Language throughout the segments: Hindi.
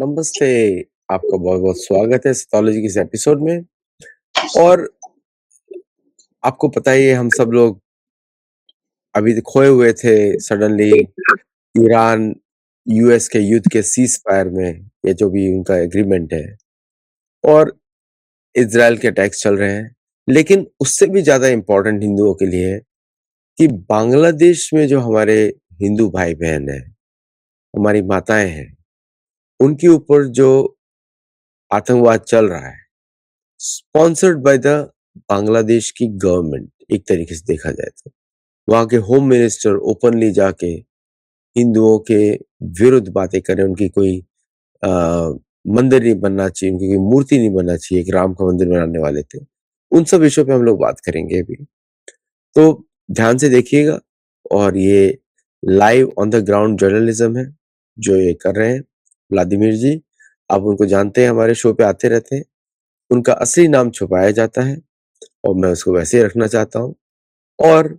नमस्ते, आपका बहुत-बहुत स्वागत है साइकोलॉजी के इस एपिसोड में। और आपको पता ही है हम सब लोग अभी खोए हुए थे सडनली ईरान यूएस के युद्ध के सीज़ फायर में, ये जो भी उनका एग्रीमेंट है और इज़राइल के अटैक्स चल रहे हैं। लेकिन उससे भी ज़्यादा इम्पोर्टेंट हिंदुओं के लिए है कि बांग्लादेश में जो हमारे हिंदू भाई-बहन हैं, हमारी माताएँ हैं, उनके ऊपर जो आतंकवाद चल रहा है, स्पॉन्सर्ड बाय द बांग्लादेश की गवर्नमेंट, एक तरीके से देखा जाए तो। वहाँ के होम मिनिस्टर ओपनली जाके हिंदुओं के विरुद्ध बातें करें, उनकी कोई अ, मंदिर नहीं बनना चाहिए, उनकी कोई मूर्ति नहीं बनना चाहिए, एक राम का मंदिर बनाने वाले थे। उन सब विषयों पे हम लोग बात करेंगे अभी। तो ध्यान से देखिएगा और ये live on the ground journalism है, जो ये कर रहे हैं व्लादिमीर जी। आप उनको जानते हैं, हमारे शो पे आते रहते हैं। उनका असली नाम छुपाया जाता है और मैं उसको वैसे ही रखना चाहता हूँ और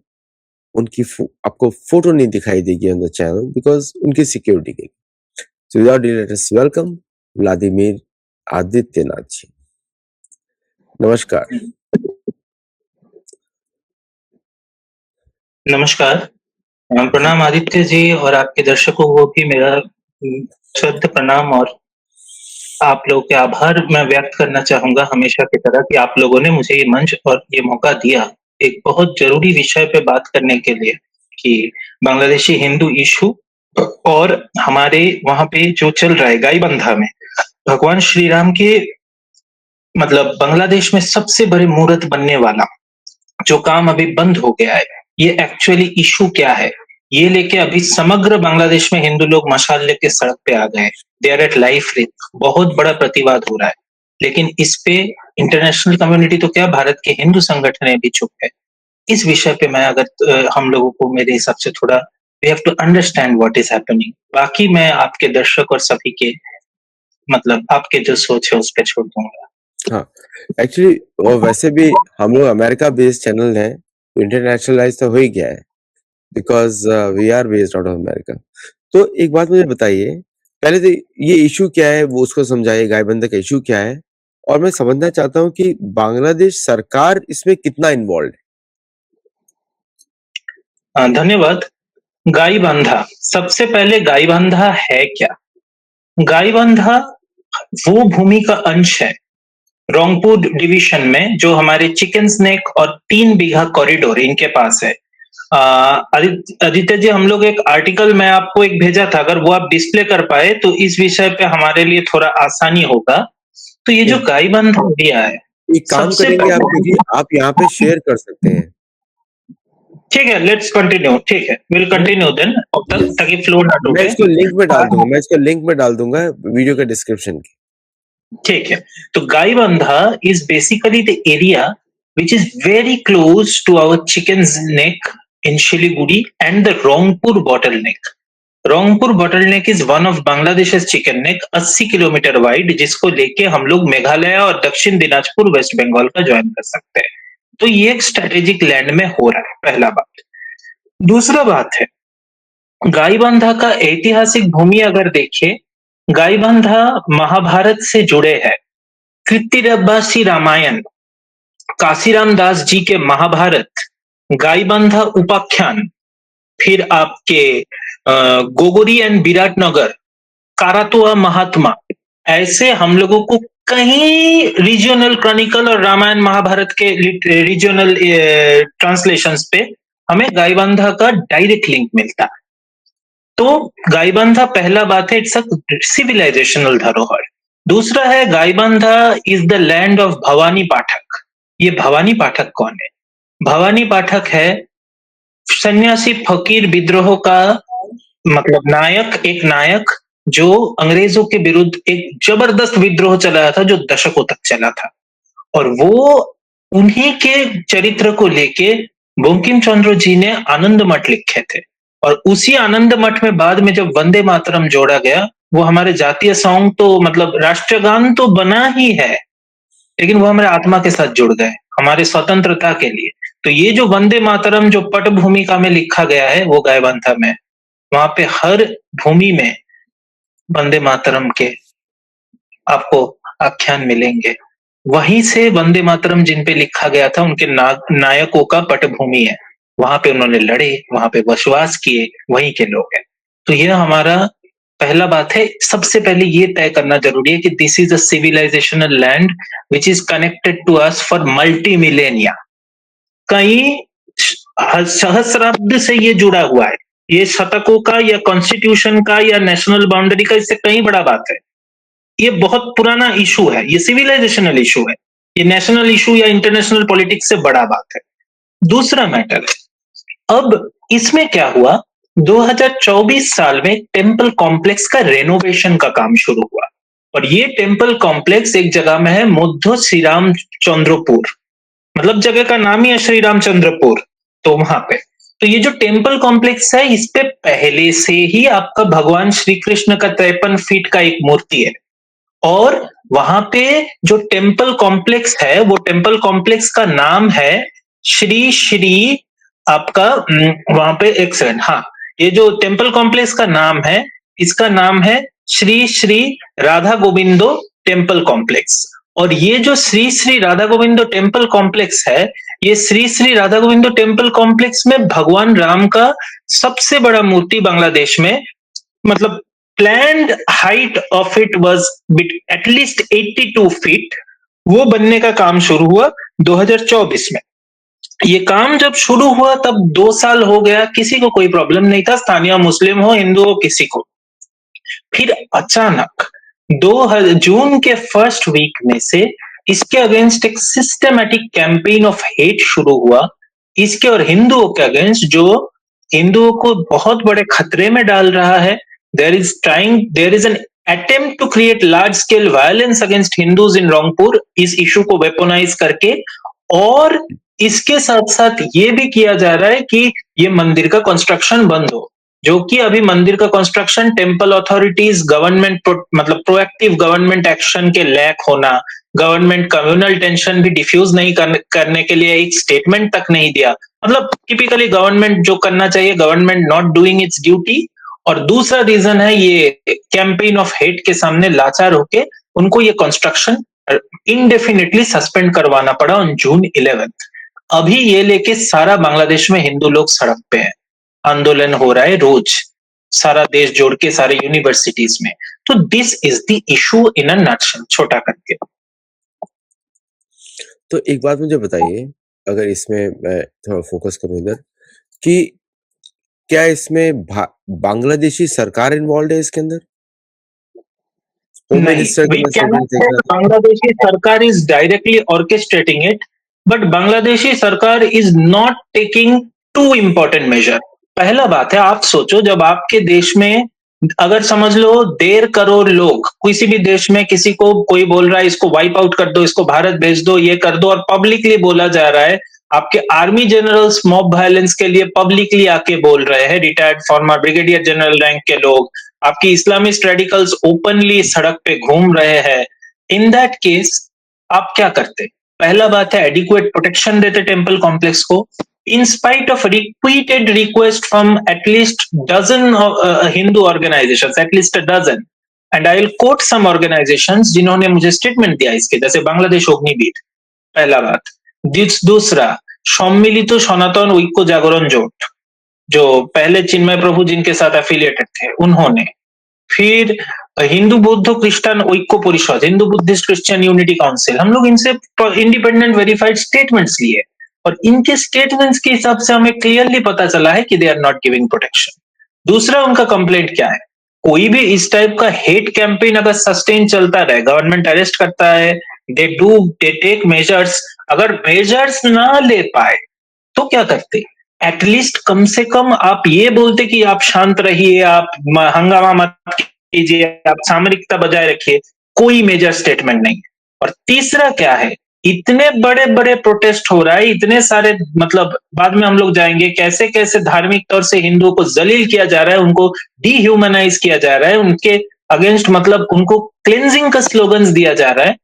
उनकी आपको फ़ोटो नहीं दिखाई देगी ऑन द चैनल बिकॉज़ उनकी सिक्योरिटी के लिए। So without delay let us welcome Vladimir Adityanath ji. नमस्कार। नमस्कार। प्रणाम आदित्य जी और आपके दर्शकों को भी मेरा शुद्ध प्रणाम और आप लोगों के आभार मैं व्यक्त करना चाहूँगा हमेशा की तरह कि आप लोगों ने मुझे ये मंच और ये मौका दिया, एक बहुत ज़रूरी विषय पे बात करने के लिए कि बांग्लादेशी हिंदू इश्यू और हमारे वहाँ पे जो चल रहा है गाईबंधा में, भगवान श्री राम के मतलब बांग्लादेश में सबसे बड़े मूर्त बनने वाला जो काम अभी बंद हो गया है, ये एक्चुअली इश्यू क्या है? ये लेके अभी समग्र बांग्लादेश में हिंदू लोग मशाल लेके सड़क पे आ गए। They are at life risk, बहुत बड़ा प्रतिवाद हो रहा है। लेकिन इस पे इंटरनेशनल कम्युनिटी तो क्या भारत के हिंदू संगठनें भी चुप है। इस विषय पे मैं अगर हम लोगों को मेरे हिसाब से थोड़ा we have to understand what is happening. बाकी मैं आपके दर्शक और सभी के मतलब आपके जो सोच है उस पे छोड़ दूँगा। हाँ, एक्चुअली वैसे भी हम लोग अमेरिका बेस्ड चैनल हैं, इंटरनेशनलाइज़ तो हो ही गया है because we are based out of America. तो एक बात मुझे बताइए, पहले तो ये इश्यू क्या है वो उसको समझाइए, गायबंद का इश्यू क्या है? और मैं समझना चाहता हूँ कि बांग्लादेश सरकार इसमें कितना इन्वॉल्व्ड है? धन्यवाद। गाईबांधा, सबसे पहले गाईबांधा है क्या? गाईबांधा वो भूमि का अंश है रोंगपुर डिवीजन में जो हमारे चिकन स्नेक और 3 बीघा कॉरिडोर इनके पास है। आदित्य जी, हम लोग एक आर्टिकल मैं आपको एक भेजा था, अगर वो आप डिस्प्ले कर पाए तो इस विषय पे हमारे लिए थोड़ा आसानी होगा। तो ये जो हुँ। गाईबांधा एरिया है, एक काम सबसे करेंगे आप, क्योंकि पहले आप यहाँ पे शेयर कर सकते हैं। ठीक है, लेट्स कंटिन्यू। ठीक है, विल है ना? कंटिन्यू देन अब तक यस। ताकि फ्लो ना मैं टूटे। इसको लिंक में डाल दूँगा, वीडियो के डिस्क्रिप्शन के। ठीक है, तो Gaibandha is basically the area which is very close to our chicken's neck in Shiliguri and the Rangpur bottleneck. Rangpur bottleneck is one of Bangladesh's chicken neck 80 kilometre wide जिसको लेके हम लोग मेघालय और दक्षिण दिनाजपुर वेस्ट बंगाल का ज्वाइन कर सकते हैं। तो ये एक स्ट्रेटेजिक लैंड में हो रहा है, पहला बात। दूसरा बात है गाईबांधा का ऐतिहासिक भूमि अगर देखें, गाईबांधा महाभारत से जुड़े हैं। कृत्तिवसी रामायण, काशीराम दास जी के महाभारत, गाईबांधा उपाख्यान, फिर आपके गोगोरी एंड विराटनगर, कारातोआ महात्मा, ऐसे हम लोगों को कहीं रीजनल क्रॉनिकल और रामायण महाभारत के रीजनल ट्रांसलेशंस पे हमें गाईबांधा का डायरेक्ट लिंक मिलता है। तो गाईबांधा पहला बात है, इट्स अ सिविलाइजेशनल धरोहर। दूसरा है Gaibandha is the land of Bhawani Pathak. ये भवानी पाठक कौन है? भवानी पाठक है सन्यासी फकीर विद्रोह का मतलब नायक, एक नायक जो अंग्रेजों के विरुद्ध एक जबरदस्त विद्रोह चलाया था जो दशकों तक चला था। और वो उन्हीं के चरित्र को लेके बंकिम चंद्र जी ने आनंद मठ लिखे थे। और उसी आनंद मठ में बाद में जब वंदे मातरम जोड़ा गया, वो हमारे जातीय सॉन्ग तो मतलब राष्ट्रगान तो बना ही है, लेकिन वो हमारे आत्मा के साथ जुड़ गए हमारे स्वतंत्रता के लिए। तो ये जो वंदे मातरम जो पट भूमिका में लिखा गया है वो गायबांधा में, वहां पे हर भूमि में वंदे मातरम के आपको आख्यान मिलेंगे। वहीं से वंदे मातरम जिन पे लिखा गया था उनके नायकों का पटभूमि है। वहां पे उन्होंने लड़े, वहां पे बसवास किए, वहीं के लोग हैं। तो यह हमारा पहला बात है। सबसे पहले ये तय करना जरूरी है कि this is a civilisational land which is connected to us for multi millennia. कई सहस्राब्द से ये जुड़ा हुआ है। ये शतकों का या कॉन्स्टिट्यूशन का या नेशनल बाउंड्री का इससे कहीं बड़ा बात है। ये बहुत पुराना इशू है, ये सिविलाइजेशनल इशू है, ये नेशनल इशू या इंटरनेशनल पॉलिटिक्स से बड़ा बात है। दूसरा मैटर है, अब इसमें क्या हुआ, 2024 साल में टेम्पल कॉम्प्लेक्स का रेनोवेशन का काम शुरू हुआ। और ये टेम्पल कॉम्प्लेक्स एक जगह में है, मुद्दो श्री रामचंद्रपुर, मतलब जगह का नाम ही है श्री रामचंद्रपुर। तो वहां पे तो ये जो टेम्पल कॉम्प्लेक्स है, इस पे पहले से ही आपका भगवान श्री कृष्ण का 53 फीट का एक मूर्ति है। और वहां पे जो टेम्पल कॉम्प्लेक्स है, वो टेम्पल कॉम्प्लेक्स का नाम है श्री श्री आपका वहां पे एक सेकंड, हाँ, ये जो टेम्पल कॉम्प्लेक्स का नाम है, इसका नाम है श्री श्री राधा गोविंदो टेम्पल कॉम्प्लेक्स। और ये जो श्री श्री राधा गोविंदो टेम्पल कॉम्प्लेक्स है, ये श्री श्री राधा गोविंदो टेम्पल कॉम्प्लेक्स में भगवान राम का सबसे बड़ा मूर्ति बांग्लादेश में, मतलब planned height of it was at least 82 feet, वो बनने का काम शुरू हुआ 2024 में। ये काम जब शुरू हुआ तब 2 साल हो गया, किसी को कोई प्रॉब्लम नहीं था, स्थानीय मुस्लिम हो हिंदू हो किसी को। फिर अचानक जून के फर्स्ट वीक में से इसके अगेंस्ट एक सिस्टमैटिक कैंपेन ऑफ हेट शुरू हुआ, इसके और हिंदुओं के अगेंस्ट, जो हिंदुओं को बहुत बड़े खतरे में डाल रहा है। there is an attempt to create large scale violence against Hindus in Rangpur, इस इशू को वेपनाइज करके। और इसके साथ साथ ये भी किया जा रहा है कि ये मंदिर का कंस्ट्रक्शन बंद हो, जो कि अभी मंदिर का कंस्ट्रक्शन टेम्पल अथॉरिटीज, गवर्नमेंट मतलब प्रोएक्टिव गवर्नमेंट एक्शन के लैक होना, गवर्नमेंट कम्युनल टेंशन भी डिफ्यूज नहीं करने के लिए एक स्टेटमेंट तक नहीं दिया। मतलब टिपिकली गवर्नमेंट जो करना चाहिए, government not doing it's duty. और दूसरा रीजन है ये कैंपेन ऑफ हेट के सामने लाचार होके उनको ये कंस्ट्रक्शन इंडेफिनिटली सस्पेंड करवाना पड़ा ऑन जून 11। अभी ये लेके सारा बांग्लादेश में हिंदू लोग सड़क पे हैं, आंदोलन हो रहा है रोज, सारा देश जोड़ के सारे यूनिवर्सिटीज में। तो this is the issue in a nutshell, छोटा करके। तो एक बात मुझे बताइए, अगर इसमें मैं थोड़ा फोकस करूं इधर, कि क्या इसमें बांग्लादेशी सरकार इन्वॉल्व है इसके अंदर? होम नहीं, minister we cannot say Bangladeshi सरकार is directly orchestrating it, but Bangladeshi सरकार is not taking too important measure. पहला बात है, आप सोचो, जब आपके देश में अगर समझ लो 1.5 करोड़ लोग, किसी भी देश में किसी को कोई बोल रहा है इसको वाइप आउट कर दो, इसको भारत भेज दो, ये कर दो, और पब्लिकली बोला जा रहा है, आपके आर्मी जनरल्स मॉब वायलेंस के लिए पब्लिकली आके बोल रहे हैं, retired farmer brigadier general rank के लोग, आपकी इस्लामिस्ट रेडिकल्स ओपनली सड़क पे घूम रहे हैं। इन दैट केस आप क्या करते? पहला बात है, एडिक्वेट प्रोटेक्शन देते टेम्पल कॉम्प्लेक्स को, in spite of repeated request from at least dozen Hindu organizations, at least a dozen, and I will quote some organizations जिन्होंने मुझे स्टेटमेंट दिया इसके, जैसे बांग्लादेश अग्निवीर, पहला बात। दूसरा, सम्मिलित सनातन ऐक्य जागरण जोट, जो पहले चिन्मय प्रभु जिनके साथ एफिलिएटेड थे, उन्होंने। फिर हिंदू बौद्ध क्रिश्चियन ऐक्य परिषद, Hindu Buddhist Christian Unity council, हम लोग इनसे इंडिपेंडेंट वेरीफाइड स्टेटमेंट्स लिए, और इनके स्टेटमेंट्स के हिसाब से हमें क्लियरली पता चला है कि they are not giving protection. दूसरा, उनका कंप्लेंट क्या है, कोई भी इस टाइप का हेट कैंपेन अगर सस्टेन चलता रहे, गवर्नमेंट अरेस्ट करता है, दे टेक मेजर्स, अगर मेजर्स ना ले पाए तो क्या करते? एटलीस्ट कम से कम आप ये बोलते कि आप शांत रहिए, आप हंगामा मत कीजिए, आप सामरिकता बजाय रखिए। कोई मेजर स्टेटमेंट नहीं। और तीसरा क्या है, इतने बड़े बड़े प्रोटेस्ट हो रहा है, इतने सारे, मतलब बाद में हम लोग जाएंगे कैसे कैसे धार्मिक तौर से हिंदुओं को जलील किया जा रहा है, उनको डिह्यूमनाइज किया जा रहा है, उनके अगेंस्ट मतलब उनको क्लेंजिंग का स्लोगन्स दिया जा रहा है।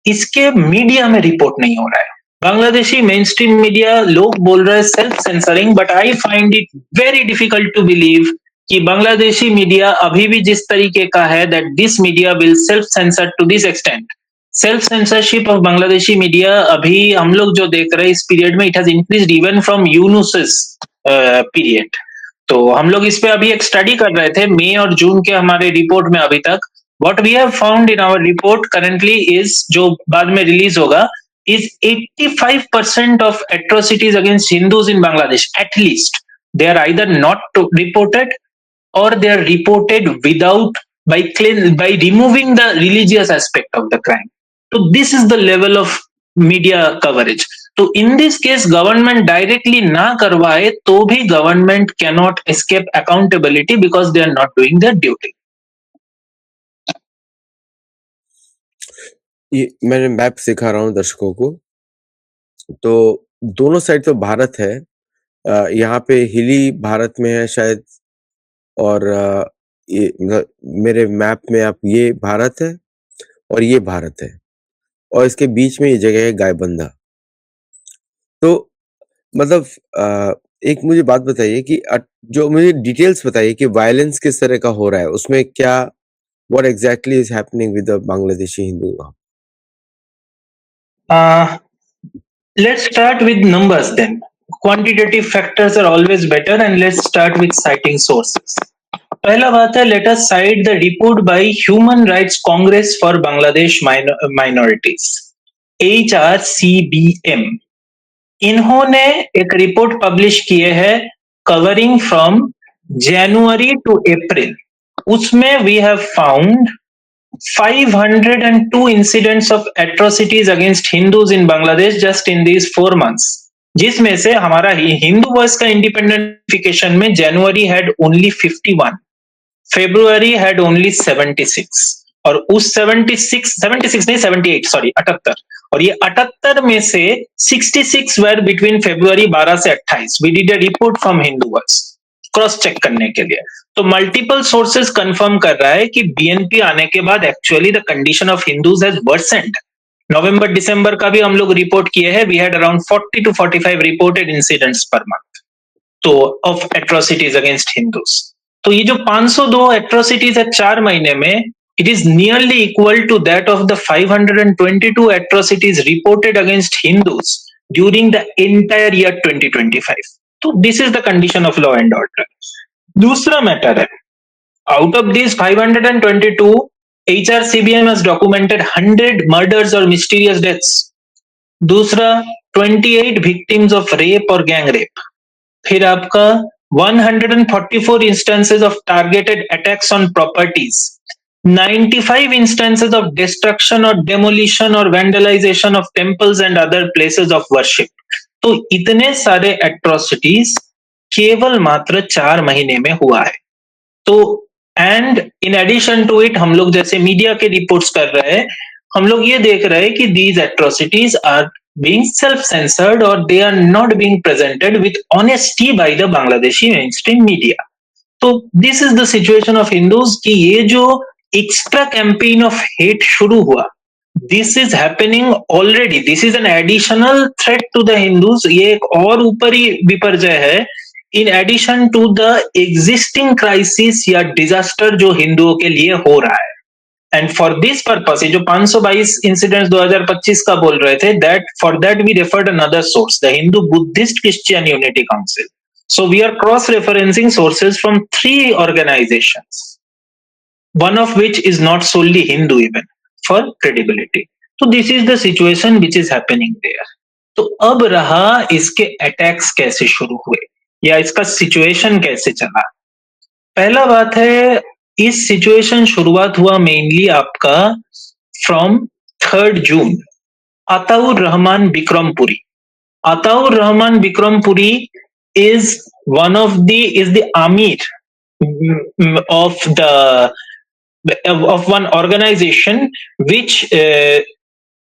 इसके मीडिया में रिपोर्ट नहीं हो रहा है। बांग्लादेशी मेन स्ट्रीम मीडिया लोग बोल रहे हैं self censoring, but I find it very difficult to believe कि बांग्लादेशी मीडिया अभी भी जिस तरीके का है, that this media will self censor to this extent. Self censorship of Bangladeshi media अभी हम लोग जो देख रहे हैं इस पीरियड में, it has increased even from Yunus's period. तो हम लोग इस पे अभी एक स्टडी कर रहे थे मई और जून के हमारे रिपोर्ट में। अभी तक what we have found in our report currently is, जो बाद में रिलीज होगा, is 85% of atrocities against Hindus in Bangladesh, at least, they are either not reported or they are reported without by removing the religious aspect of the crime. So this is the level of media coverage. So in this case, government directly ना करवाए तो भी government cannot escape accountability because they are not doing their duty. ये मैंने मैप सिखा रहा हूँ दर्शकों को। तो दोनों साइड तो भारत है। यहाँ पे हिली भारत में है शायद, और ये मेरे मैप में आप ये भारत है और ये भारत है, और इसके बीच में ये जगह है गायबंधा। तो मतलब एक मुझे बात बताइए कि जो मुझे डिटेल्स बताइए कि वायलेंस किस तरह का हो रहा है उसमें, क्या what exactly is happening with the Bangladeshi Hindu वहाँ? Let's start with numbers then. Quantitative factors are always better, and let's start with citing sources. पहला बात है, let us cite the report by Human Rights Congress for Bangladesh Minorities, HRCBM. इन्होंने एक रिपोर्ट पब्लिश किए है covering from January to April. उसमें we have found 502 incidents of atrocities against Hindus in Bangladesh just in these 4 months, जिसमें से हमारा हिंदू वॉइस का इंडिपेंडेंटिफिकेशन में January had only 51, February had only 76, और उस 76 नहीं 78 सॉरी 78, और ये 78 में से 66 वर बिटवीन फेब्रुअरी 12 से 28। We did a report from Hindu Voice cross check करने के लिए। तो मल्टीपल सोर्सेस कंफर्म कर रहा है कि बीएनपी आने के बाद actually the condition of Hindus has worsened. नवंबर दिसंबर का भी हम लोग रिपोर्ट किए हैं, we had around 40 to 45 reported incidents per month तो ऑफ एट्रोसिटीज अगेंस्ट हिंदूज। तो ये जो 502 एट्रोसिटीज है 4 महीने में, it is nearly equal to that of the 522 atrocities reported against Hindus during the entire year 2025. तो this is the condition of law and order. दूसरा मैटर है, out of these 522, HRCBM has documented 100 murders or mysterious deaths. दूसरा 28 victims of rape or gang rape. फिर आपका 144 instances of targeted attacks on properties, 95 instances of destruction or demolition or vandalization of temples and other places of worship. तो इतने सारे एट्रोसिटीज केवल मात्र 4 महीने में हुआ है। तो and in addition to it, हम लोग जैसे मीडिया के रिपोर्ट्स कर रहे हैं, हम लोग ये देख रहे हैं कि these atrocities are being self-censored or they are not being presented with honesty by the Bangladeshi mainstream media. तो this is the situation of Hindus कि ये जो extra campaign of hate शुरू हुआ, this is happening already. This is an additional threat to the Hindus. ये एक और ऊपरी विपर्जय है in addition to the existing crisis या disaster जो हिंदुओं के लिए हो रहा है। एंड फॉर दिस पर्पस ये जो 522 इंसिडेंट्स 2025 का बोल रहे थे, that for that we referred another source, the Hindu Buddhist Christian Unity Council. So we are cross referencing sources from 3 organizations, one of which is not solely Hindu even, for credibility. तो this is the situation which is happening there. तो अब रहा इसके अटैक्स कैसे शुरू हुए या इसका सिचुएशन कैसे चला। पहला बात है, इस सिचुएशन शुरुआत हुआ मेनली आपका from 3rd June. Ataur Rahman Bikrampuri, Ataur Rahman Bikrampuri is one of the Amir of one organization which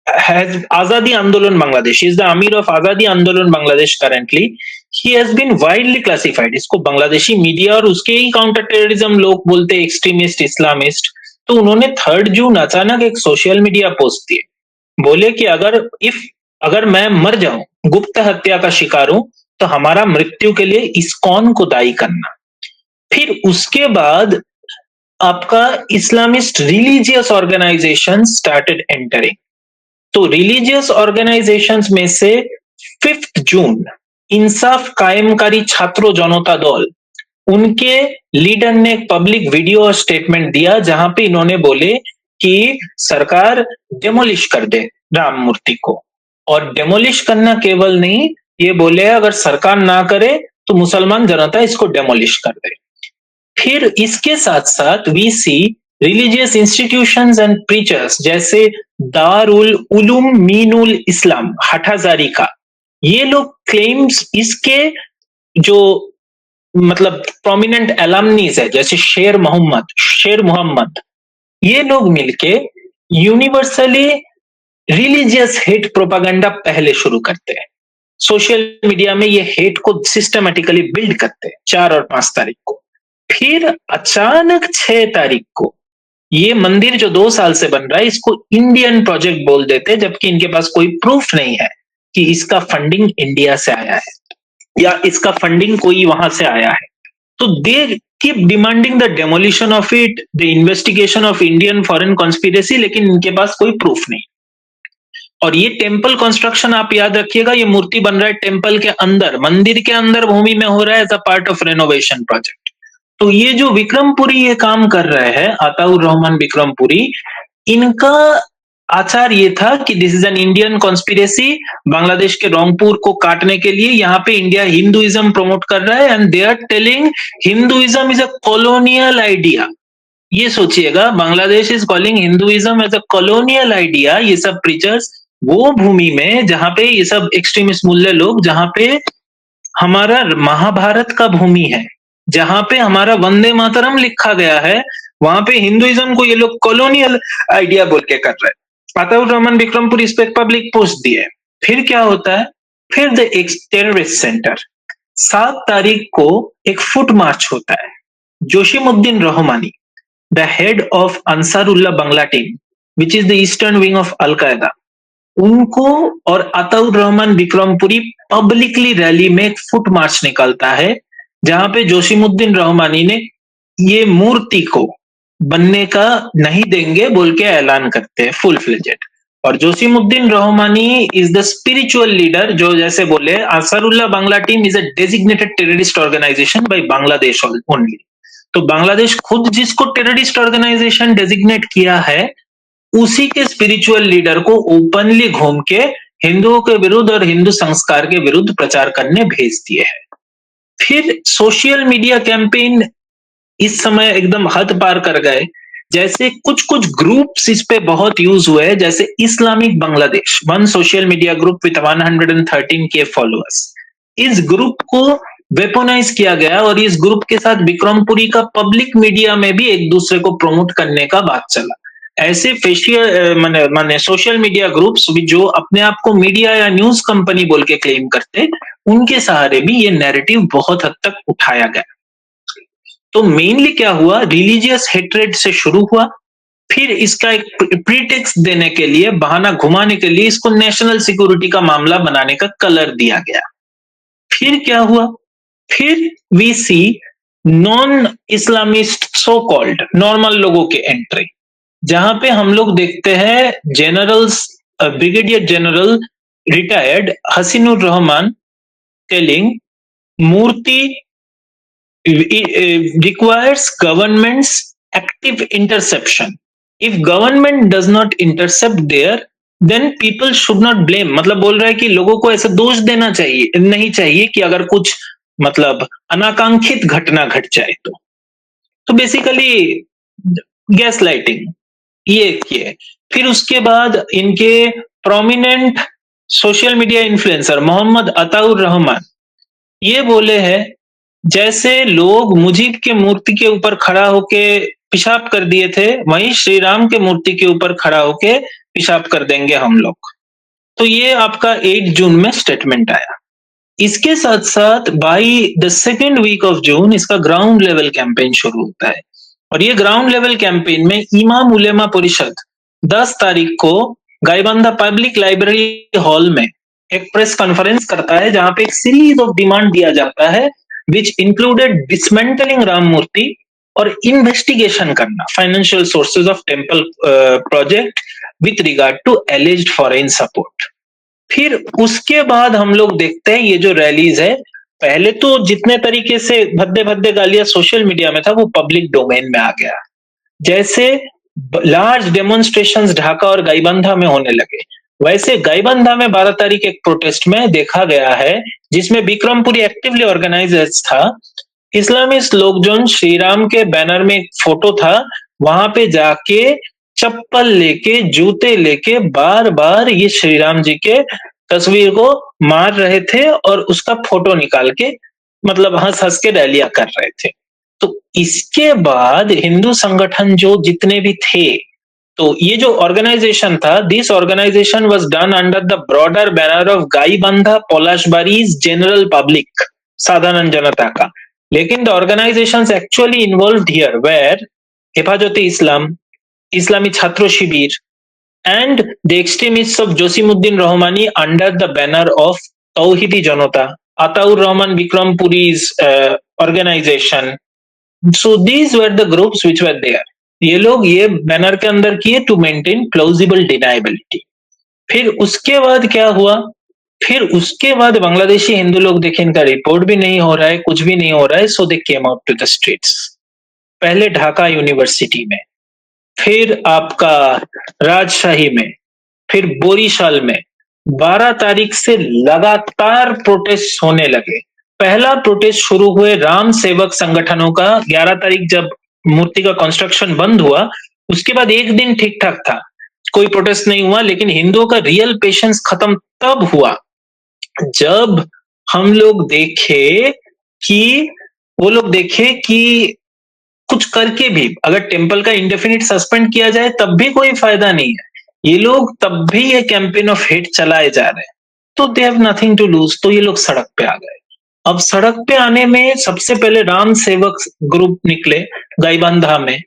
has Azadi Andolan Bangladesh. He is the Amir of Azadi Andolan Bangladesh currently. He has been widely classified. इसको बांग्लादेशी मीडिया और उसके ही काउंटर टेररिज्म लोग बोलते एक्सट्रीमिस्ट इस्लामिस्ट। तो उन्होंने 3rd जून अचानक एक सोशल मीडिया पोस्ट दिए, बोले कि अगर मैं मर जाऊं, गुप्त हत्या का शिकार हूं, तो हमारा मृत्यु के लिए इस्कॉन को दायी करना। फिर उसके बाद आपका Islamist religious organisation started entering. तो रिलीजियस ऑर्गेनाइजेशंस में से 5 जून इंसाफ कायमकारी छात्रों जनता दल, उनके लीडर ने एक पब्लिक वीडियो और स्टेटमेंट दिया जहां पे इन्होंने बोले कि सरकार डेमोलिश कर दे राम मूर्ति को, और डेमोलिश करना केवल नहीं, ये बोले अगर सरकार ना करे तो मुसलमान जनता इसको डेमोलिश कर दे। फिर इसके साथ साथ we see religious institutions and preachers जैसे दारुल उलूम मीनुल इस्लाम हाटाजारी का, ये लोग क्लेम्स इसके जो मतलब प्रोमिनेंट एलमनीज है जैसे शेर मोहम्मद, ये लोग मिलके यूनिवर्सली रिलीजियस हेट प्रोपागेंडा पहले शुरू करते हैं। सोशल मीडिया में ये हेट को सिस्टमेटिकली बिल्ड करते हैं 4 और 5 तारीख को। फिर अचानक 6 तारीख को ये मंदिर जो 2 साल से बन रहा है इसको इंडियन प्रोजेक्ट बोल देते, जबकि इनके पास कोई प्रूफ नहीं है कि इसका फंडिंग इंडिया से आया है या इसका फंडिंग कोई वहां से आया है। तो they keep demanding the demolition of it, the investigation of Indian foreign conspiracy, लेकिन इनके पास कोई प्रूफ नहीं। और ये टेम्पल कंस्ट्रक्शन आप याद रखिएगा, ये मूर्ति बन रहा है टेम्पल के अंदर, मंदिर के अंदर भूमि में हो रहा है as a part of renovation project. तो ये जो विक्रमपुरी ये काम कर रहे हैं, अताउर रहमान विक्रमपुरी, इनका आचार ये था कि this is an Indian conspiracy, Bangladesh के रोंगपुर को काटने के लिए यहाँ पे इंडिया हिंदुइज्म प्रमोट कर रहा है, and they are telling Hinduism is a colonial idea. ये सोचिएगा, Bangladesh is calling Hinduism as a colonial idea. ये सब प्रीचर्स वो भूमि में जहां पे ये सब एक्सट्रीमिस्ट मूल्य लोग, जहां पे हमारा महाभारत का भूमि है, जहां पे हमारा वंदे मातरम लिखा गया है, वहां पे हिंदुइज्म को ये लोग कॉलोनियल आइडिया बोल के कर रहे हैं। अताउर रहमान विक्रमपुरी इस पे पब्लिक पोस्ट दिए। फिर क्या होता है, फिर द टेररिस्ट सेंटर 7 तारीख को एक फुट मार्च होता है। Jashimuddin Rahmani, the head of Ansarullah Bangla team which is the eastern wing of Al Qaeda, उनको और अताउर रहमान विक्रमपुरी पब्लिकली रैली में एक फुट मार्च निकालता है, जहां पे जोशीमुद्दीन रहमानी ने ये मूर्ति को बनने का नहीं देंगे बोल के ऐलान करते हैं फुल फ्लेजेड। और Jashimuddin Rahmani is the spiritual leader, जो जैसे बोले Ansarullah Bangla team is a designated terrorist organisation by Bangladesh only. तो बांग्लादेश खुद जिसको टेररिस्ट ऑर्गेनाइजेशन डेजिग्नेट किया है, उसी के स्पिरिचुअल लीडर को ओपनली घूम के हिंदुओं के विरुद्ध और हिंदू संस्कार के विरुद्ध प्रचार करने भेज दिए हैं। फिर सोशल मीडिया कैंपेन इस समय एकदम हद पार कर गए। जैसे कुछ कुछ ग्रुप्स इस पे बहुत यूज हुए हैं, जैसे Islamic Bangladesh, one social media group with 113 के फॉलोअर्स। इस ग्रुप को वेपोनाइज किया गया और इस ग्रुप के साथ विक्रमपुरी का पब्लिक मीडिया में भी एक दूसरे को प्रमोट करने का बात चला। ऐसे फेशियल माने सोशल मीडिया ग्रुप्स जो अपने आप को मीडिया या न्यूज कंपनी बोल के क्लेम करते, उनके सहारे भी ये नैरेटिव बहुत हद तक उठाया गया। तो मेनली क्या हुआ, रिलीजियस हेट्रेड से शुरू हुआ, फिर इसका एक प्रीटेक्स्ट देने के लिए, बहाना घुमाने के लिए इसको नेशनल सिक्योरिटी का मामला बनाने का कलर दिया गया। फिर क्या हुआ, फिर we see non Islamist so called normal लोगों के एंट्री, जहां पे हम लोग देखते हैं generals, brigadier general retired Hasinur Rahman telling मूर्ति requires government's active interception. If government does not intercept there, then people should not blame. मतलब बोल रहा है कि लोगों को ऐसा दोष देना चाहिए नहीं चाहिए कि अगर कुछ मतलब अनाकांक्षित घटना घट जाए तो बेसिकली गैस लाइटिंग ये किए। फिर उसके बाद इनके prominent social media influencer Mohammad Ataur Rahman ये बोले हैं, जैसे लोग मुजीब के मूर्ति के ऊपर खड़ा होके पेशाब कर दिए थे, वहीं श्री राम के मूर्ति के ऊपर खड़ा होके पेशाब कर देंगे हम लोग। तो ये आपका 8 जून में स्टेटमेंट आया। इसके साथ साथ by the second week of June इसका ग्राउंड लेवल कैंपेन शुरू होता है, और ये ग्राउंड लेवल कैंपेन में इमाम उलेमा परिषद 10 तारीख को गाईबांधा पब्लिक लाइब्रेरी हॉल में एक प्रेस कॉन्फ्रेंस करता है, जहां पे एक सीरीज ऑफ डिमांड दिया जाता है which included dismantling Ram Murti और इन्वेस्टिगेशन करना financial sources of temple project with regard to alleged foreign support. फिर उसके बाद हम लोग देखते हैं ये जो रैलीज है, पहले तो जितने तरीके से भद्दे भद्दे गालियां सोशल मीडिया में था वो पब्लिक डोमेन में आ गया। जैसे लार्ज डेमोन्स्ट्रेशंस ढाका और गाईबांधा में होने लगे, वैसे गाईबांधा में 12 तारीख एक प्रोटेस्ट में देखा गया है जिसमें विक्रमपुरी एक्टिवली ऑर्गेनाइजर्स था। इस्लामिस्ट लोकजन श्री राम के बैनर में एक फोटो था, वहां पे जाके चप्पल लेके जूते लेके बार बार ये श्री राम जी के तस्वीर को मार रहे थे और उसका फोटो निकाल के मतलब हंस हंस के रैलियां कर रहे थे। तो इसके बाद हिंदू संगठन जो जितने भी थे, तो ये जो ऑर्गेनाइजेशन था, this organisation was done under the broader banner of Gaibandha Palashbari's general public, साधारण जनता का। लेकिन the organisations actually involved here were Hefazat e Islam, Islami Chhatra Shibir and the extremists of Josimuddin Rahmani under the banner of Tawhidi Janata, Ataur Rahman Vikrampuri's organization. So these were the groups which were there. ये लोग ये बैनर के अंदर किए टू मेंटेन प्लॉजिबल डिनाइबिलिटी। फिर उसके बाद क्या हुआ, फिर उसके बाद बांग्लादेशी हिंदू लोग देखे इनका रिपोर्ट भी नहीं हो रहा है, कुछ भी नहीं हो रहा है, so they came out to the streets. पहले ढाका यूनिवर्सिटी में, फिर आपका राजशाही में, फिर बोरीशाल में 12 तारीख से लगातार प्रोटेस्ट होने लगे। पहला प्रोटेस्ट शुरू हुए राम सेवक संगठनों का 11 तारीख जब मूर्ति का कंस्ट्रक्शन बंद हुआ, उसके बाद एक दिन ठीक ठाक था, कोई प्रोटेस्ट नहीं हुआ। लेकिन हिंदुओं का रियल पेशेंस खत्म तब हुआ जब हम लोग देखे कि वो लोग देखे कि कुछ करके भी अगर टेम्पल का इंडेफिनिट सस्पेंड किया जाए तब भी कोई फायदा नहीं है, ये लोग तब भी ये कैंपेन ऑफ हेट चलाए जा रहे हैं, तो they have nothing to lose, तो ये लोग सड़क पे आ गए। अब सड़क पे आने में सबसे पहले राम सेवक ग्रुप निकले गाईबांधा में,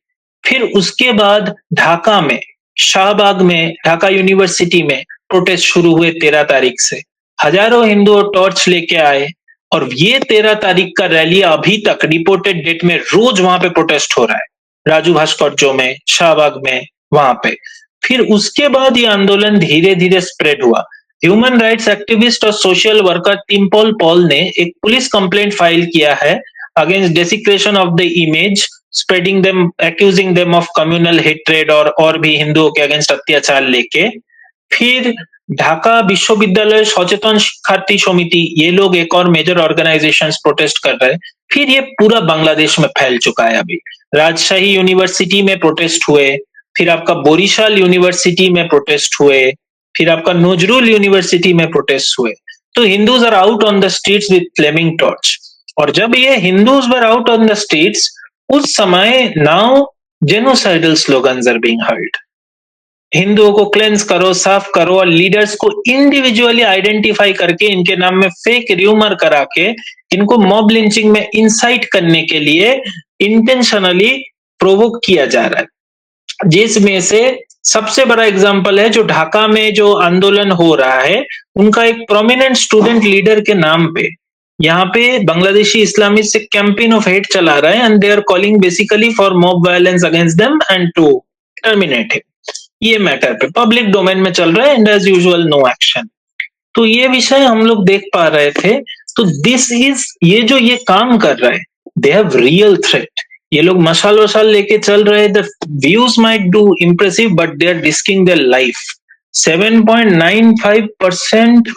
फिर उसके बाद ढाका में, शाहबाग में, ढाका यूनिवर्सिटी में प्रोटेस्ट शुरू हुए 13 तारीख से। हजारों हिंदू टॉर्च लेके आए और ये 13 तारीख का रैली अभी तक रिपोर्टेड डेट में रोज वहां पे प्रोटेस्ट हो रहा है, राजू भास्कर में, शाहबाग में, वहां पे। फिर उसके बाद ये आंदोलन धीरे धीरे स्प्रेड हुआ। ह्यूमन राइट्स एक्टिविस्ट और सोशल वर्कर टिम्पल पॉल ने एक पुलिस कंप्लेंट फाइल किया है against desecration of the image, spreading them, accusing them of communal hatred और भी हिंदुओं के अगेंस्ट अत्याचार लेके। फिर ढाका विश्वविद्यालय सचेतन शिक्षार्थी समिति, ये लोग एक और मेजर ऑर्गेनाइजेशंस प्रोटेस्ट कर रहे हैं। फिर ये पूरा बांग्लादेश में फैल चुका है। अभी राजशाही यूनिवर्सिटी में प्रोटेस्ट हुए, फिर आपका बोरीशाल यूनिवर्सिटी में प्रोटेस्ट हुए, फिर आपका नजरुल यूनिवर्सिटी में प्रोटेस्ट हुए। तो Hindus are out on the streets with flaming torch. और जब ये Hindus were out on the streets, उस समय now genocidal slogans are being heard. हिंदुओं को क्लेंस करो, साफ करो, और लीडर्स को इंडिविजुअली आइडेंटिफाई करके इनके नाम में फेक र्यूमर करा के इनको मॉब लिंचिंग में इंसाइट करने के लिए इंटेंशनली प्रोवोक किया जा रहा है। जिसमें से सबसे बड़ा एग्जांपल है जो ढाका में जो आंदोलन हो रहा है, उनका एक प्रोमिनेंट स्टूडेंट लीडर के नाम पे यहाँ पे बांग्लादेशी इस्लामिस्ट से कैंपेन ऑफ हेट चला रहा है, and they are calling basically for mob violence against them and to terminate him. ये मैटर पे पब्लिक डोमेन में चल रहा है, and as usual no action. तो ये विषय हम लोग देख पा रहे थे। तो दिस इज, ये जो ये काम कर रहे हैं, दे हैव रियल थ्रेट। ये लोग मशाल वशाल लेके चल रहे हैं, the views might do impressive but they are risking their life. 7.95%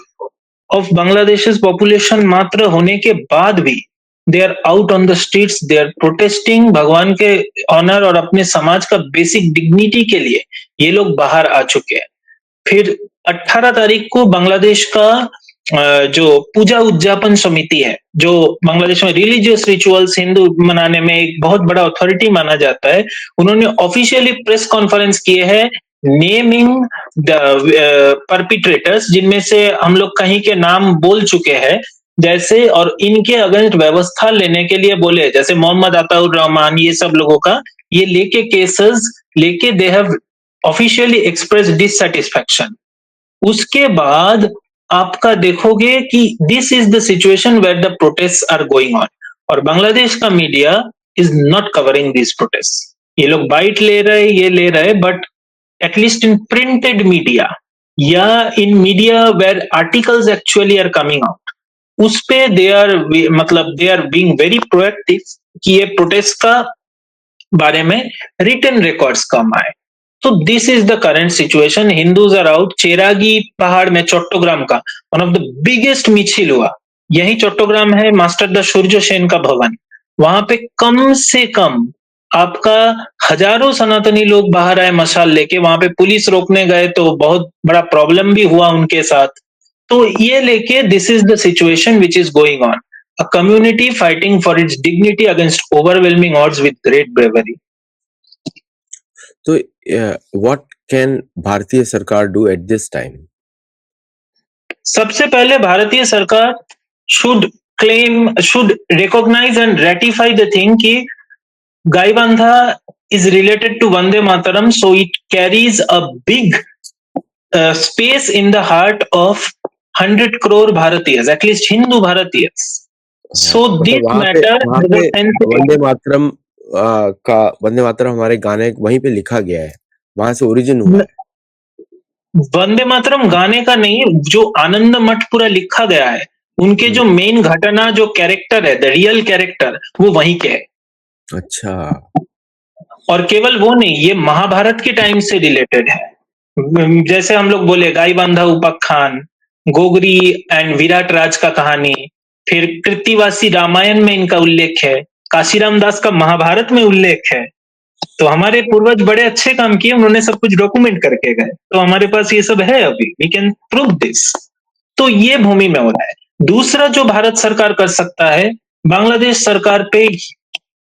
of Bangladesh population मात्र होने के बाद भी they are out on the streets, they are protesting भगवान के ऑनर और अपने समाज का बेसिक डिग्निटी के लिए ये लोग बाहर आ चुके हैं। फिर 18 तारीख को बांग्लादेश का जो पूजा उद्यापन समिति है, जो बांग्लादेश में रिलीजियस रिचुअल्स हिंदू मनाने में एक बहुत बड़ा अथॉरिटी माना जाता है, उन्होंने ऑफिशियली प्रेस कॉन्फ्रेंस किए हैं नेमिंग द परपिट्रेटर्स, जिनमें से हम लोग कहीं के नाम बोल चुके हैं जैसे, और इनके अगेंस्ट व्यवस्था लेने के लिए बोले, जैसे मोहम्मद अताउर रहमान, ये सब लोगों का ये लेके केसेस लेके they have officially express dissatisfaction. उसके बाद आपका देखोगे कि this is the situation where the protest are going on. और बांग्लादेश का media is not covering this protest. ये लोग बाइट ले रहे, ये ले रहे, but at least in printed media या in media where articles actually are coming out, उस पे दे आर, मतलब they are being very proactive कि ये प्रोटेस्ट का बारे में रिटन रिकॉर्ड्स कम आए। तो this is the current situation. Hindus are out. Cheragi Pahar में चट्टोग्राम का वन ऑफ द बिगेस्ट मिছিল हुआ, यही चट्टोग्राम है मास्टर द सूर्य सेन का भवन। वहां पे कम से कम आपका हजारों सनातनी लोग बाहर आए मशाल लेके, वहां पे पुलिस रोकने गए तो बहुत बड़ा प्रॉब्लम भी हुआ उनके साथ। तो ये लेके this is the situation which is going on, a community fighting for its dignity against overwhelming odds with great bravery. तो व्हाट कैन भारतीय सरकार डू एट दिस टाइम? सबसे पहले भारतीय सरकार should recognize and ratify the thing कि गाईबांधा is related to Vande Mataram, so it carries a big space in the heart of 100 crore Bharatiyas, at least Hindu Bharatiyas. So this matter has a sensitivity. Vande Mataram हमारे गाने वहीं पे लिखा गया है, वहां से ओरिजिन हुआ है। वंदे मातरम गाने का नहीं, जो आनंद मठ पूरा लिखा गया है, उनके जो मेन घटना, जो कैरेक्टर है, द रियल कैरेक्टर, वो वहीं के है। अच्छा। और केवल वो नहीं, ये महाभारत के टाइम से रिलेटेड है। जैसे हम लोग बोले गाईबांधा उपाख्यान, गोगरी एंड विराट राज का कहानी, फिर कृतिवासी रामायण में इनका उल्लेख है, काशीराम दास का महाभारत में उल्लेख है। तो हमारे पूर्वज बड़े अच्छे काम किए, उन्होंने सब कुछ डॉक्यूमेंट करके गए, तो हमारे पास ये सब है अभी, वी कैन प्रूव दिस। तो ये भूमि में हो रहा है। दूसरा जो भारत सरकार कर सकता है, बांग्लादेश सरकार पे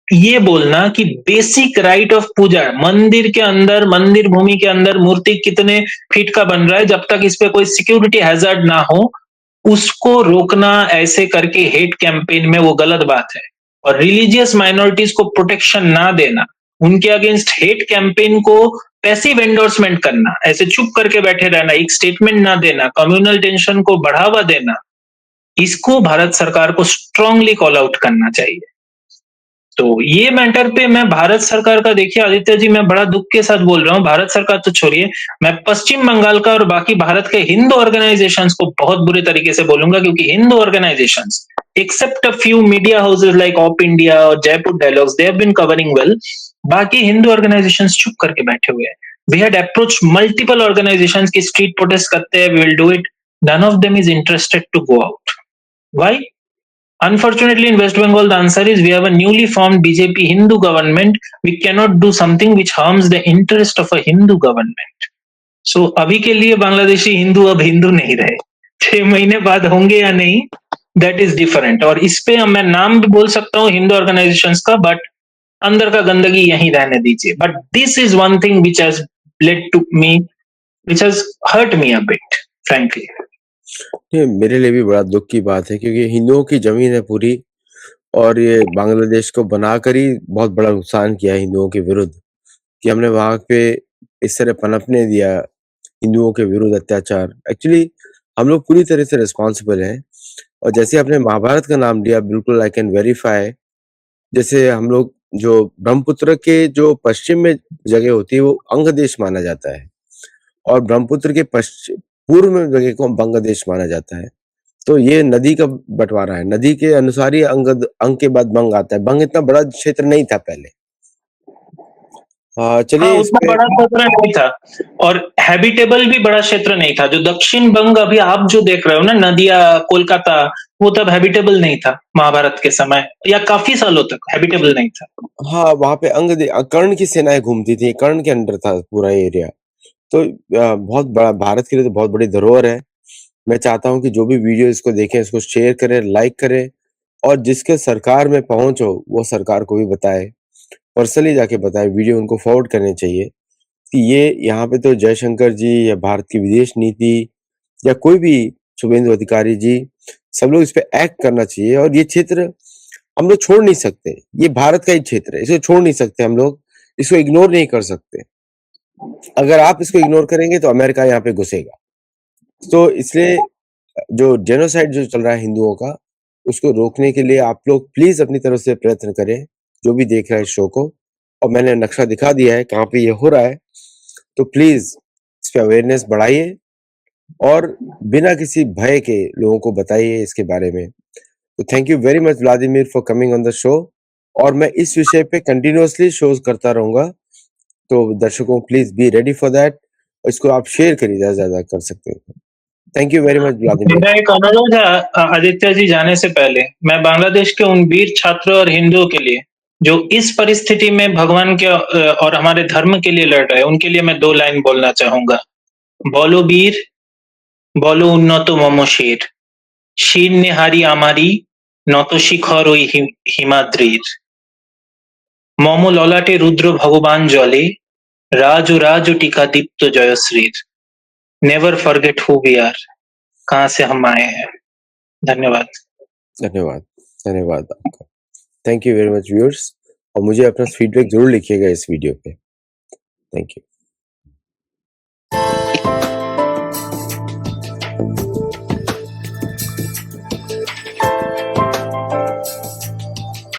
ये बोलना कि बेसिक राइट ऑफ पूजा, मंदिर के अंदर, मंदिर भूमि के अंदर मूर्ति कितने फीट का बन रहा है, जब तक इस पे कोई सिक्योरिटी हैजर्ड ना हो, उसको रोकना, ऐसे करके हेट कैंपेन में वो गलत बात है। और रिलीजियस माइनॉरिटीज को प्रोटेक्शन ना देना, उनके अगेंस्ट हेट कैंपेन को पैसिव एंडोर्समेंट करना, ऐसे चुप करके बैठे रहना, एक स्टेटमेंट ना देना, कम्युनल टेंशन को बढ़ावा देना, इसको भारत सरकार को स्ट्रांगली कॉल आउट करना चाहिए। तो ये मैटर पे मैं भारत सरकार का, देखिए आदित्य जी, मैं बड़ा दुख के साथ बोल रहा हूँ, भारत सरकार तो छोड़िए, मैं पश्चिम बंगाल का और बाकी भारत के हिंदू ऑर्गेनाइजेशंस को बहुत बुरे तरीके से बोलूंगा, क्योंकि Hindu organisations, except a few media houses like OpIndia और Jaipur dialogues, they have been covering well, बाकी हिंदू ऑर्गेनाइजेशंस चुप करके बैठे हुए हैं। We had approach multiple organisations की स्ट्रीट प्रोटेस्ट करते हैं, we will do it, none of them is interested to go out. Why? Unfortunately, in West Bengal, the answer is we have a newly formed BJP Hindu government. We cannot do something which harms the interest of a Hindu government. So अभी के लिए बांग्लादेशी हिंदू अब हिंदू नहीं रहे, 6 महीने बाद होंगे या नहीं, दैट इज डिफरेंट। और इस पे मैं नाम भी बोल सकता हूँ हिंदू ऑर्गेनाइजेशंस का, बट अंदर का गंदगी यहीं रहने दीजिए। But this is one thing which has led to me, which has hurt me a bit, frankly. ये मेरे लिए भी बड़ा दुख की बात है, क्योंकि हिंदुओं की जमीन है पूरी, और ये बांग्लादेश को बनाकर ही बहुत बड़ा नुकसान किया हिंदुओं के विरुद्ध, कि हमने वहां पे इस तरह पनपने दिया हिंदुओं के विरुद्ध अत्याचार। एक्चुअली हम लोग पूरी तरह से रिस्पॉन्सिबल हैं। और जैसे आपने महाभारत का नाम लिया, बिल्कुल आई कैन वेरीफाई। जैसे हम लोग जो ब्रह्मपुत्र के जो पश्चिम में जगह होती है वो अंग देश माना जाता है, और ब्रह्मपुत्र के पूर्व में जगह को बांग्लादेश माना जाता है। तो ये नदी का बंटवारा है, नदी के अनुसार ही अंग के बाद बंग आता है। बंग इतना बड़ा क्षेत्र नहीं था पहले। चलिए, हाँ, उतना बड़ा क्षेत्र नहीं था, और हैबिटेबल भी बड़ा क्षेत्र नहीं था। जो दक्षिण बंग अभी आप जो देख रहे हो ना, नदिया, कोलकाता, वो तब हैबिटेबल नहीं था महाभारत के समय, या काफी सालों तक हैबिटेबल नहीं था। हाँ, वहां पे कर्ण की सेनाएं घूमती थी, कर्ण के अंडर था पूरा एरिया। तो बहुत बड़ा, भारत के लिए तो बहुत बड़ी धरोहर है। मैं चाहता हूँ कि जो भी वीडियो इसको देखें, इसको शेयर करें, लाइक करें, और जिसके सरकार में पहुंच हो वो सरकार को भी बताए, पर्सनली जाके बताए, वीडियो उनको फॉरवर्ड करने चाहिए कि ये यहाँ पे तो जयशंकर जी या भारत की विदेश नीति या कोई भी, शुभेंदु अधिकारी जी, सब लोग इस पे एक्ट करना चाहिए। और ये क्षेत्र हम लोग छोड़ नहीं सकते, ये भारत का ही क्षेत्र है, इसे छोड़ नहीं सकते हम लोग, इसको इग्नोर नहीं कर सकते। अगर आप इसको इग्नोर करेंगे तो अमेरिका यहाँ पे घुसेगा। तो इसलिए जो जेनोसाइड जो चल रहा है हिंदुओं का, उसको रोकने के लिए आप लोग प्लीज अपनी तरफ से प्रयत्न करें, जो भी देख रहा है इस शो को। और मैंने नक्शा दिखा दिया है कहाँ पे ये हो रहा है, तो प्लीज इस पे अवेयरनेस बढ़ाइए और बिना किसी भय के लोगों को बताइए इसके बारे में। तो thank you very much Vladimir for coming on the show, और मैं इस विषय पे कंटिन्यूअसली शोज करता रहूंगा, तो दर्शकों please be ready for that. इसको आप शेयर करिए, ज्यादा से ज्यादा कर सकते हो। Thank you very much Vladimir. मेरा एक अनुरोध है आदित्य जी जाने से पहले, मैं बांग्लादेश के उन वीर छात्रों और हिंदुओं के लिए जो इस परिस्थिति में भगवान के और हमारे धर्म के लिए लड़ रहे हैं, उनके लिए मैं 2 लाइन बोलना चाहूंगा। बोलो वीर, बोलो उन्नत मम শির, শির নেহারি আমারি, নত শিখর ওই হিমাদ্রির। মম ললাটে রুদ্র ভগবান জলে, রাজ ও রাজ টিকা দীপ্ত জয়শ্রীর। Never forget who we are, कहाँ से हम आए हैं। धन्यवाद। धन्यवाद, धन्यवाद आपका। Thank you very much viewers, और मुझे अपना फीडबैक जरूर लिखिएगा इस वीडियो पे। Thank you.